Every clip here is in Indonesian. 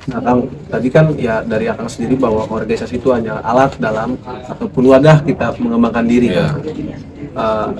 Nah, Kang, tadi kan ya dari Akang sendiri bahwa organisasi itu hanya alat dalam ataupun wadah kita mengembangkan diri Ya. kan.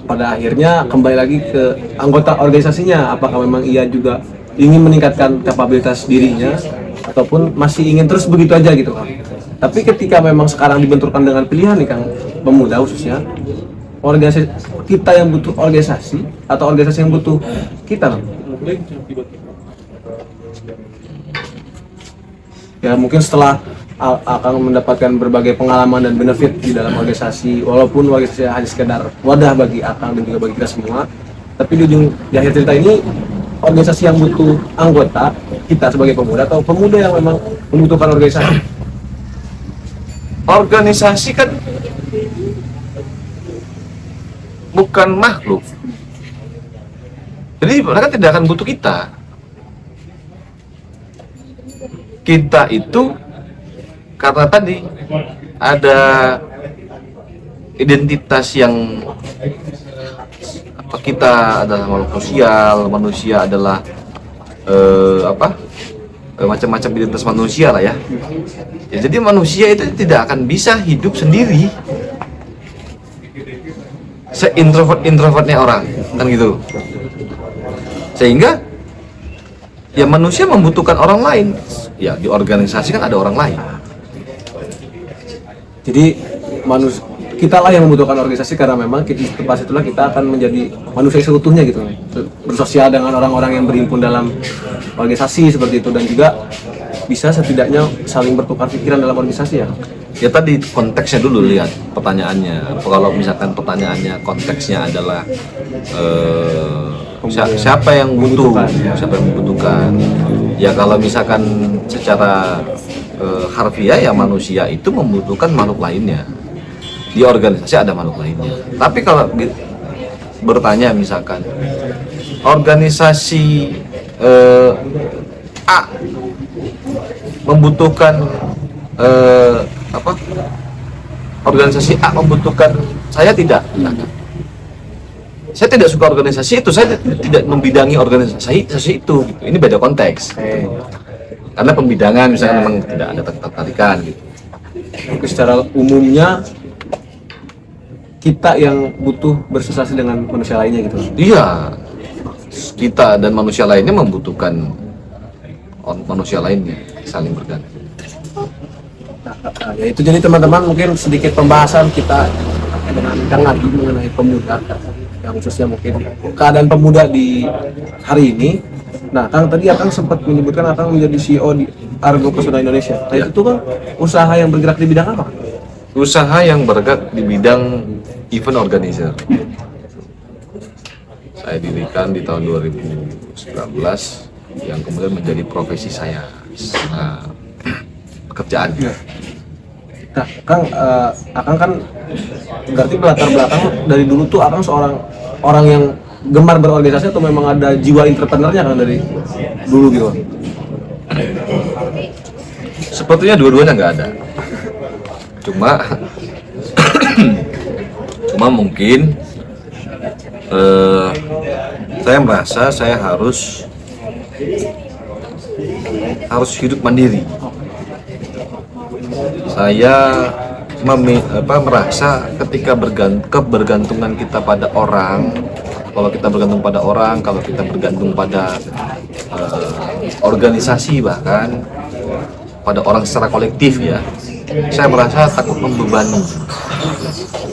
Pada akhirnya kembali lagi ke anggota organisasinya, apakah memang ia juga ingin meningkatkan kapabilitas dirinya ataupun masih ingin terus begitu aja gitu Kang. Tapi ketika memang sekarang dibenturkan dengan pilihan nih Kang, pemuda khususnya, organisasi kita yang butuh organisasi atau organisasi yang butuh kita Kang? Ya mungkin setelah akan mendapatkan berbagai pengalaman dan benefit di dalam organisasi, walaupun organisasi hanya sekedar wadah bagi Akang dan juga bagi kita semua, tapi di akhir cerita ini organisasi yang butuh anggota kita sebagai pemuda atau pemuda yang memang membutuhkan organisasi. Organisasi kan bukan makhluk, jadi mereka tidak akan butuh kita. Kita itu karena tadi ada identitas yang kita adalah makhluk sosial, manusia adalah macam-macam identitas manusia lah ya. Jadi manusia itu tidak akan bisa hidup sendiri, se-introvertnya orang kan gitu. Sehingga ya manusia membutuhkan orang lain. Ya di organisasi kan ada orang lain. Jadi kita lah yang membutuhkan organisasi karena memang pas itulah kita akan menjadi manusia seutuhnya gitu, bersosial dengan orang-orang yang berhimpun dalam organisasi seperti itu dan juga bisa setidaknya saling bertukar pikiran dalam organisasi ya. Ya tadi konteksnya dulu lihat pertanyaannya. Kalau misalkan pertanyaannya konteksnya adalah siapa yang butuh, siapa yang membutuhkan. Ya kalau misalkan secara harfiah ya manusia itu membutuhkan makhluk lainnya. Di organisasi ada makhluk lainnya. Tapi kalau bertanya misalkan organisasi A membutuhkan organisasi A membutuhkan saya tidak. Saya tidak suka organisasi itu, saya tidak membidangi organisasi itu. Ini beda konteks. Karena pembidangan misalnya memang tidak ada ketertarikan gitu. Tapi secara umumnya kita yang butuh bersosialisasi dengan manusia lainnya gitu. Iya, kita dan manusia lainnya membutuhkan manusia lainnya, saling bergantung. Nah, ya itu jadi teman-teman mungkin sedikit pembahasan kita dengan Kang Adi mengenai pemuda, yang khususnya mungkin keadaan pemuda di hari ini. Nah, Kang tadi Akang sempat menyebutkan Akang menjadi CEO di Argo Pesona Indonesia. Nah, Ya. itu kan usaha yang bergerak di bidang apa? Usaha yang bergerak di bidang event organizer. Saya dirikan di tahun 2019 yang kemudian menjadi profesi saya, pekerjaan. Nah, Kang, Akang kan berarti latar belakang dari dulu tuh Akang seorang orang yang gemar berorganisasi atau memang ada jiwa entrepreneurnya kan dari dulu gitu? Sepertinya dua-duanya nggak ada. Cuma mungkin saya merasa saya harus hidup mandiri. Saya merasa ketika kebergantungan kita pada orang, kalau kita bergantung pada orang, kalau kita bergantung pada organisasi bahkan pada orang secara kolektif ya, saya merasa takut membebani,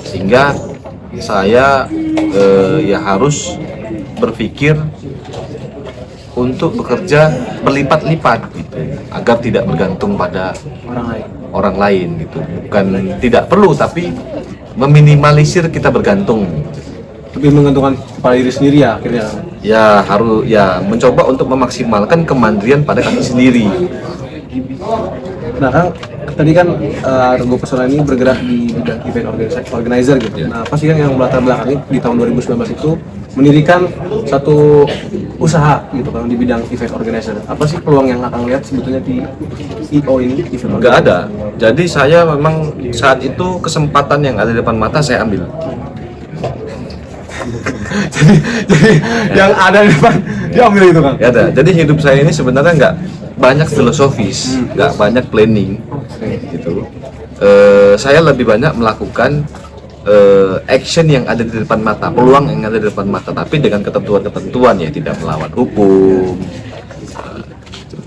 sehingga saya ya harus berpikir untuk bekerja berlipat-lipat gitu, agar tidak bergantung pada orang lain gitu. Bukan tidak perlu, tapi meminimalisir kita bergantung. Lebih menguntungkan pada diri sendiri ya akhirnya. Ya harus ya mencoba untuk memaksimalkan kemandirian pada kaki sendiri. Nah, Kang tadi kan Argo Pesona ini bergerak di bidang event organizer gitu. Ya. Nah, apa sih Kang yang melatar belakangi di tahun 2019 itu mendirikan satu usaha gitu kan di bidang event organizer? Apa sih peluang yang Akang lihat sebetulnya di EO ini? Nggak ada. Jadi saya memang saat itu kesempatan yang ada di depan mata saya ambil. jadi yang ada di depan diambil itu Kang. Ya ada. Jadi hidup saya ini sebenarnya banyak filosofis, nggak banyak planning gitu. Saya lebih banyak melakukan action yang ada di depan mata, peluang yang ada di depan mata, tapi dengan ketentuan-ketentuan ya, tidak melawan hukum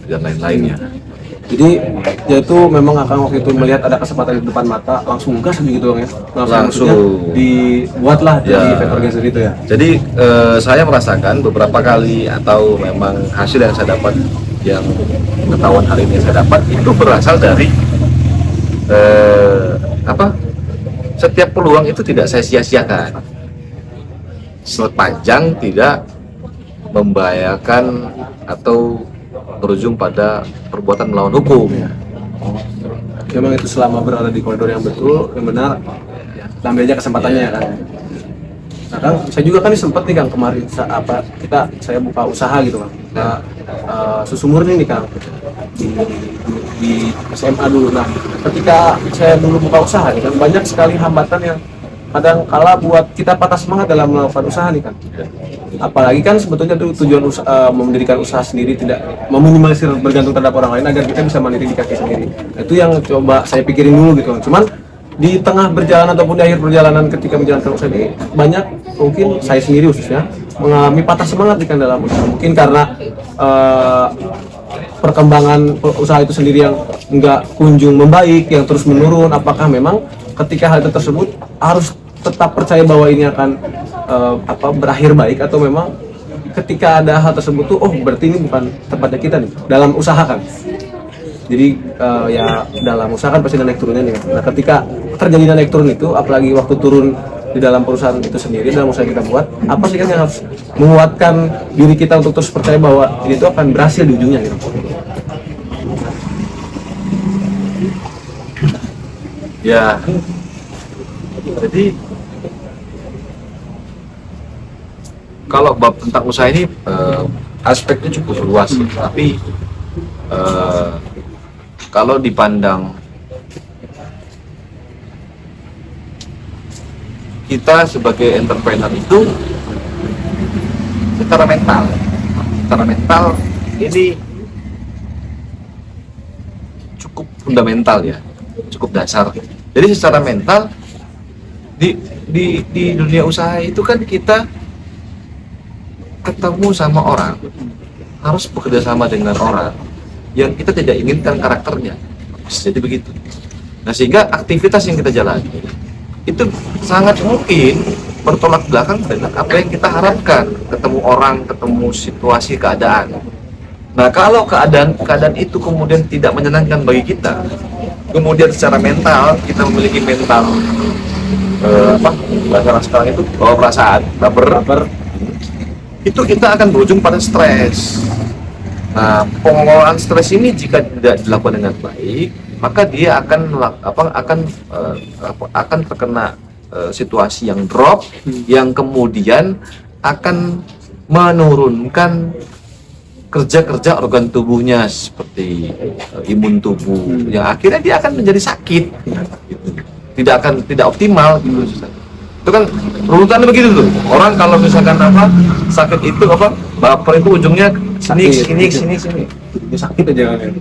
dan lain-lainnya. Jadi ya itu memang akan waktu itu melihat ada kesempatan di depan mata langsung gas gitu Bang ya. Langsung dibuatlah jadi Ya. event organizer itu ya. Jadi saya merasakan beberapa kali, atau memang hasil yang saya dapat, yang pengetahuan hari ini saya dapat itu berasal dari setiap peluang itu tidak saya sia-siakan sepanjang tidak membahayakan atau berujung pada perbuatan melawan hukum. Memang itu selama berada di koridor yang betul, yang benar, ya, ambil aja kesempatannya ya kan. Nah Kang, saya juga kan sempat nih Kang kemarin saya buka usaha gitu Kang. Nah, susu murni nih Kang di SMA dulu. Nah, ketika saya dulu buka usaha nih kan banyak sekali hambatan yang kadang kala buat kita patah semangat dalam melakukan usaha nih Kang. Apalagi kan sebetulnya tujuan mendirikan usaha sendiri tidak meminimalisir bergantung terhadap orang lain agar kita bisa mandiri di kaki sendiri. Nah, itu yang coba saya pikirin dulu gitu Kang. Cuman di tengah perjalanan ataupun di akhir perjalanan ketika menjalankan usaha ini banyak mungkin saya sendiri khususnya mengalami patah semangat nih kan dalam usaha. Mungkin karena perkembangan usaha itu sendiri yang nggak kunjung membaik, yang terus menurun. Apakah memang ketika hal itu tersebut harus tetap percaya bahwa ini akan berakhir baik, atau memang ketika ada hal tersebut tuh berarti ini bukan tempatnya kita nih dalam usaha kan. Jadi ya dalam usaha kan pasti ada naik turunnya nih. Nah ketika terjadi naik turun itu, apalagi waktu turun di dalam perusahaan itu sendiri, dalam usaha kita buat, apa sih kan yang harus menguatkan diri kita untuk terus percaya bahwa ini tuh akan berhasil di ujungnya gitu. Ya, jadi kalau bab tentang usaha ini aspeknya cukup luas, tapi kalau dipandang kita sebagai entrepreneur itu secara mental ini cukup fundamental ya, cukup dasar. Jadi secara mental di dunia usaha itu kan kita ketemu sama orang, harus bekerja sama dengan orang yang kita tidak inginkan karakternya, jadi begitu. Nah sehingga aktivitas yang kita jalani itu sangat mungkin bertolak belakang dengan apa yang kita harapkan, ketemu orang, ketemu situasi, keadaan. Nah kalau keadaan itu kemudian tidak menyenangkan bagi kita, kemudian secara mental kita memiliki mental bahasa sekarang itu bawa perasaan, baper, itu kita akan berujung pada stres. Nah, pengelolaan stres ini jika tidak dilakukan dengan baik, maka dia akan terkena situasi yang drop, yang kemudian akan menurunkan kerja organ tubuhnya seperti imun tubuh, yang akhirnya dia akan menjadi sakit, gitu. tidak optimal gitu. Itu kan urutannya begitu tuh. Orang kalau misalkan sakit itu baper itu ujungnya sini. Ini sakit aja kan.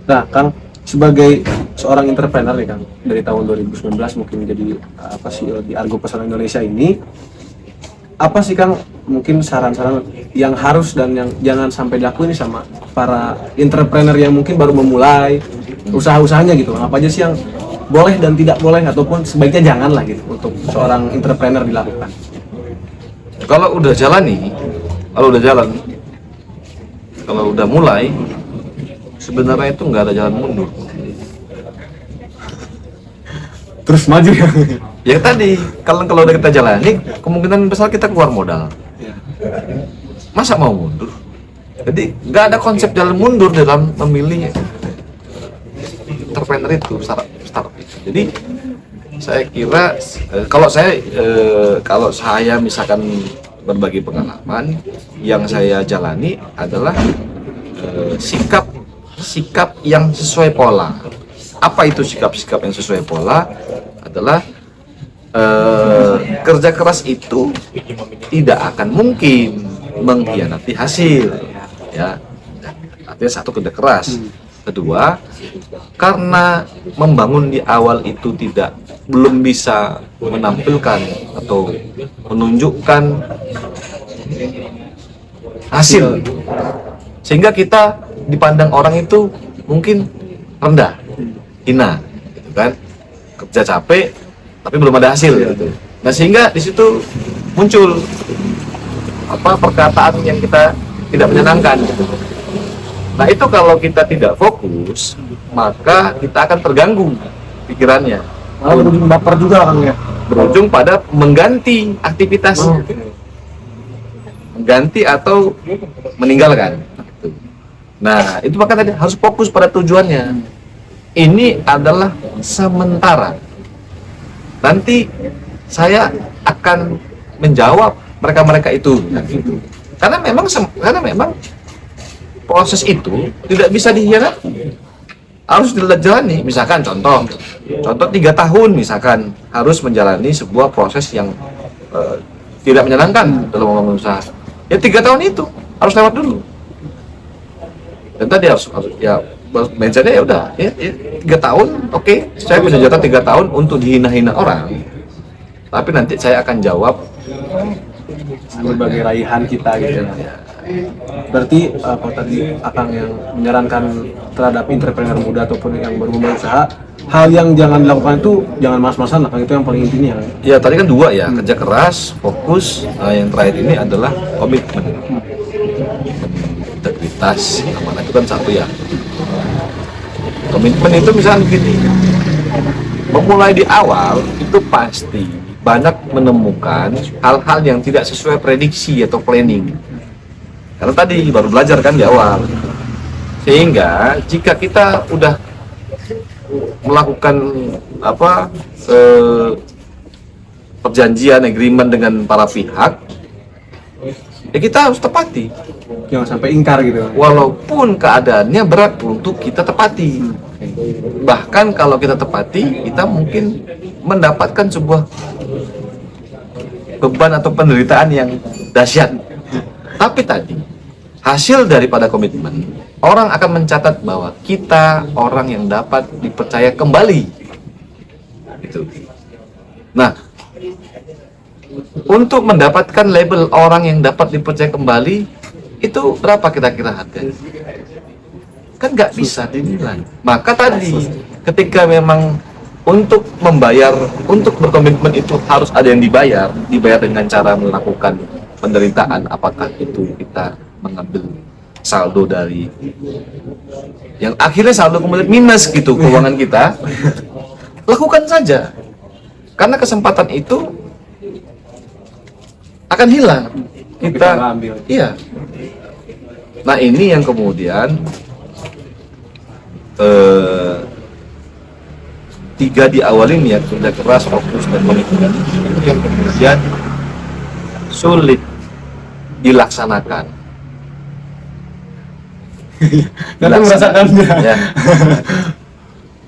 Nah, Kang sebagai seorang entrepreneur nih Kang, dari tahun 2019 mungkin menjadi CEO di Argo Pesona Indonesia ini, apa sih Kang mungkin saran-saran yang harus dan yang jangan sampai dilakuin sama para entrepreneur yang mungkin baru memulai usaha-usahanya gitu? Apa aja sih yang boleh dan tidak boleh, ataupun sebaiknya jangan lah gitu untuk seorang entrepreneur dilakukan? Kalau udah mulai, sebenarnya itu nggak ada jalan mundur. Terus maju ya. Ya tadi, kalau udah kita jalani, kemungkinan besar kita keluar modal. Masa mau mundur? Jadi nggak ada konsep jalan mundur dalam memilih entrepreneur itu, startup itu. Jadi saya kira kalau saya misalkan berbagi pengalaman yang saya jalani adalah sikap yang sesuai pola. Apa itu sikap yang sesuai pola? Adalah kerja keras itu tidak akan mungkin mengkhianati hasil, ya. artinya satu kerja keras, kedua karena membangun di awal itu belum bisa menampilkan atau menunjukkan hasil, sehingga kita dipandang orang itu mungkin rendah, hina, gitu kan, kerja capek tapi belum ada hasil, gitu. Nah sehingga di situ muncul perkataan yang kita tidak menyenangkan, gitu. Nah itu kalau kita tidak fokus, maka kita akan terganggu pikirannya. Malah berujung baper juga kan ya. Berujung pada mengganti aktivitas, mengganti atau meninggalkan. Nah itu maka tadi harus fokus pada tujuannya. Ini adalah sementara. Nanti saya akan menjawab mereka itu. Karena memang proses itu tidak bisa dihianati, harus dijalani. Misalkan contoh 3 tahun misalkan harus menjalani sebuah proses yang tidak menyenangkan dalam membangun usaha, ya 3 tahun itu harus lewat dulu. Dan tadi harus ya mindsetnya ya udah ya 3 tahun, oke, saya punya jatah 3 tahun untuk dihina-hina orang, tapi nanti saya akan jawab berbagai raihan kita gitu. Berarti kalau tadi Akang yang menyarankan terhadap entrepreneur muda ataupun yang baru memulai usaha, hal yang jangan dilakukan itu jangan mas-masan, Akang, itu yang paling intinya. Ya tadi kan 2 ya, kerja keras, fokus. Yang terakhir ini adalah komitmen, integritas, amanah, itu kan 1 ya. Komitmen itu misalnya begini, memulai di awal itu pasti banyak menemukan hal-hal yang tidak sesuai prediksi atau planning. Karena tadi baru belajar kan di awal. Sehingga jika kita udah melakukan perjanjian agreement dengan para pihak, ya kita harus tepati. Jangan sampai ingkar gitu. Walaupun keadaannya berat untuk kita tepati. Bahkan kalau kita tepati, kita mungkin mendapatkan sebuah beban atau penderitaan yang dahsyat. Tapi tadi hasil daripada komitmen, orang akan mencatat bahwa kita orang yang dapat dipercaya kembali. Itu. Nah, untuk mendapatkan label orang yang dapat dipercaya kembali, itu berapa kira-kira harganya? Kan nggak bisa dinilai. Maka tadi, ketika memang untuk membayar, untuk berkomitmen itu harus ada yang dibayar dengan cara melakukan penderitaan. Apakah itu kita mengambil saldo dari yang akhirnya saldo kemudian minus gitu keuangan kita, lakukan saja, karena kesempatan itu akan hilang. Kita ambil. Iya. Nah ini yang kemudian 3 diawalin ya, kerja keras, fokus, dan komitmen, itu yang kemudian sulit dilaksanakan. Karena merasakannya. Ya.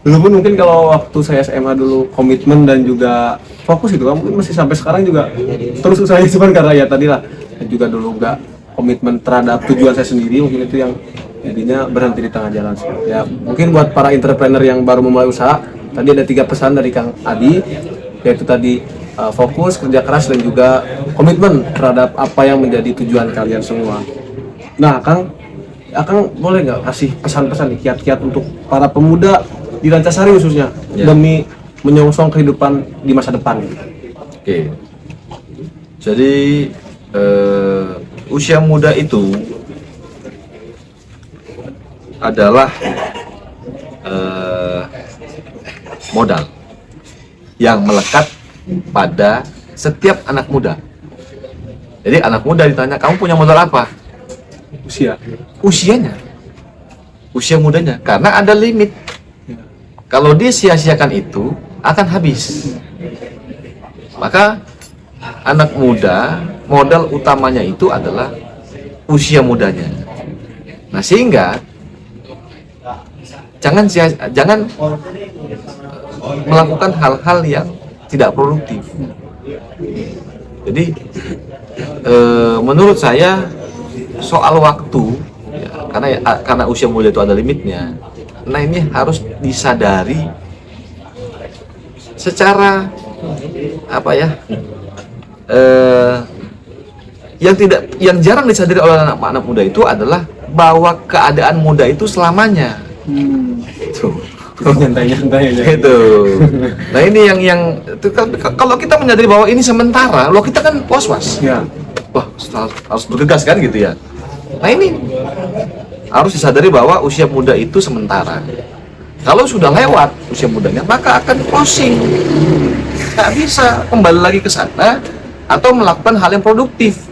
Dulu pun mungkin kalau waktu saya SMA dulu komitmen dan juga fokus itu kan, mungkin masih sampai sekarang juga terus usahanya, cuman karena ya tadi lah juga dulu nggak komitmen terhadap tujuan saya sendiri, mungkin itu yang jadinya berhenti di tengah jalan sih. Ya mungkin buat para entrepreneur yang baru memulai usaha, tadi ada 3 pesan dari Kang Adi, yaitu tadi fokus, kerja keras, dan juga komitmen terhadap apa yang menjadi tujuan kalian semua. Nah Akang boleh nggak kasih pesan-pesan nih, kiat-kiat untuk para pemuda di Rancasari khususnya, ya, demi menyongsong kehidupan di masa depan? Oke. Jadi usia muda itu adalah modal yang melekat pada setiap anak muda. Jadi anak muda ditanya, kamu punya modal apa? Usianya, usia mudanya, karena ada limit. Kalau dia sia-siakan itu akan habis. Maka anak muda, modal utamanya itu adalah usia mudanya. Nah sehingga jangan melakukan hal-hal yang tidak produktif. Jadi menurut saya soal waktu, ya, karena usia muda itu ada limitnya. Nah ini harus disadari secara apa ya, yang jarang disadari oleh anak muda itu adalah bahwa keadaan muda itu selamanya. Tuh. Nyantai-nyantai aja. Itu. Nah ini yang kalau kita menyadari bahwa ini sementara, loh kita kan was-was. Ya. Wah, harus bergegas kan gitu ya. Nah ini harus disadari bahwa usia muda itu sementara. Kalau sudah lewat usia mudanya, maka akan closing. Nggak bisa kembali lagi ke sana atau melakukan hal yang produktif.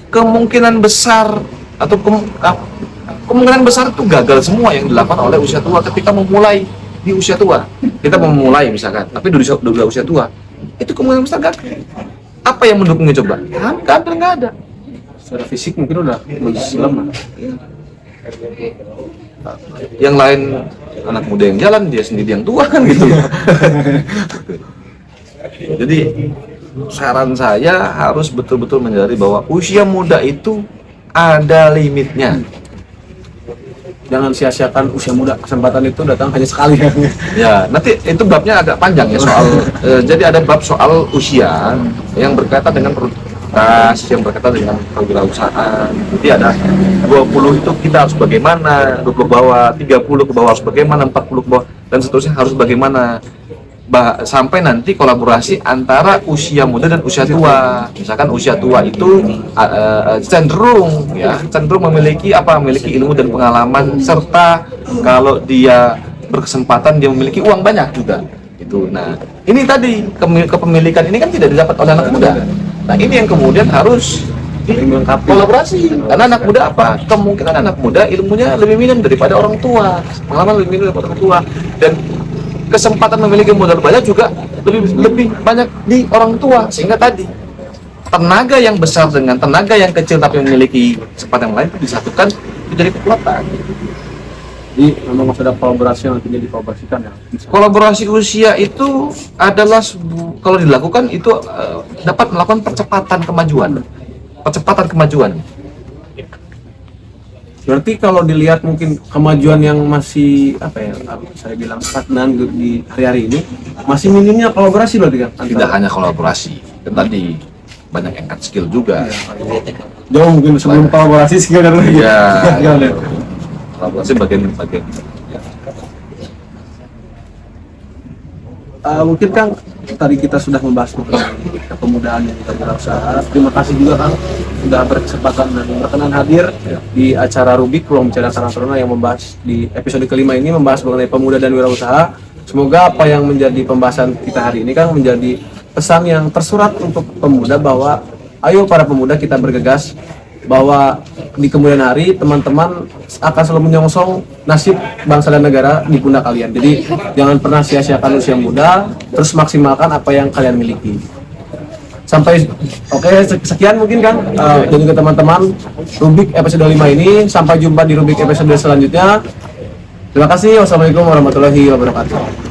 Kemungkinan besar atau kemungkinan besar itu gagal semua yang dilakukan oleh usia tua ketika memulai di usia tua. Kita memulai misalkan, tapi udah usia tua, itu kemungkinan besar gagal. Apa yang mendukungnya coba? Hampir nggak ada. Secara fisik mungkin udah lemah. Yang lain anak muda yang jalan, dia sendiri yang tua kan gitu ya. Jadi saran saya harus betul-betul menyadari bahwa usia muda itu ada limitnya. Jangan sia-siakan usia muda, kesempatan itu datang hanya sekali. Ya, nanti itu babnya agak panjang ya soal jadi ada bab soal usia yang berkaitan dengan produktivitas, yang berkaitan dengan kewirausahaan. Jadi ada 20 itu kita harus bagaimana, 20 ke bawah, 30 ke bawah harus bagaimana, 40 ke bawah dan seterusnya harus bagaimana. Sampai nanti kolaborasi antara usia muda dan usia tua. Misalkan usia tua itu cenderung memiliki ilmu dan pengalaman, serta kalau dia berkesempatan dia memiliki uang banyak juga. Itu. Nah, ini tadi kepemilikan ini kan tidak didapat oleh anak muda. Nah, ini yang kemudian harus kolaborasi. Karena anak muda kemungkinan anak muda ilmunya lebih minim daripada orang tua, pengalaman lebih minim daripada orang tua, dan kesempatan memiliki modal banyak juga lebih banyak di orang tua, sehingga tadi tenaga yang besar dengan tenaga yang kecil tapi memiliki kesempatan yang lain itu disatukan menjadi kekuatan. Jadi memang harus ada kolaborasi yang nantinya dikolaborasikan ya. Kolaborasi usia itu adalah kalau dilakukan itu dapat melakukan percepatan kemajuan. Berarti kalau dilihat mungkin kemajuan yang masih saya bilang stagnan di hari-hari ini masih minimnya kolaborasi berarti kan? Tidak hanya kolaborasi, kan tadi banyak yang cut skill juga. Jauh mungkin sebelum kolaborasi skill dan lagi. Iya. Kolaborasi bagian. Mungkin Kang tadi kita sudah membahas mengenai kepemudaan yang kita berusaha. Terima kasih juga Kang sudah berkesempatan dan berkenan hadir di acara Rubik Ruang Bicara Karang Taruna yang membahas di episode kelima ini membahas mengenai pemuda dan wirausaha. Semoga apa yang menjadi pembahasan kita hari ini Kang menjadi pesan yang tersurat untuk pemuda bahwa ayo para pemuda kita bergegas, bahwa di kemudian hari teman-teman akan selalu menyongsong nasib bangsa dan negara di pundak kalian. Jadi jangan pernah sia-siakan usia muda, terus maksimalkan apa yang kalian miliki. Sekian mungkin Kang dan juga teman-teman Rubik episode 5 ini. Sampai jumpa di Rubik episode selanjutnya. Terima kasih. Wassalamualaikum warahmatullahi wabarakatuh.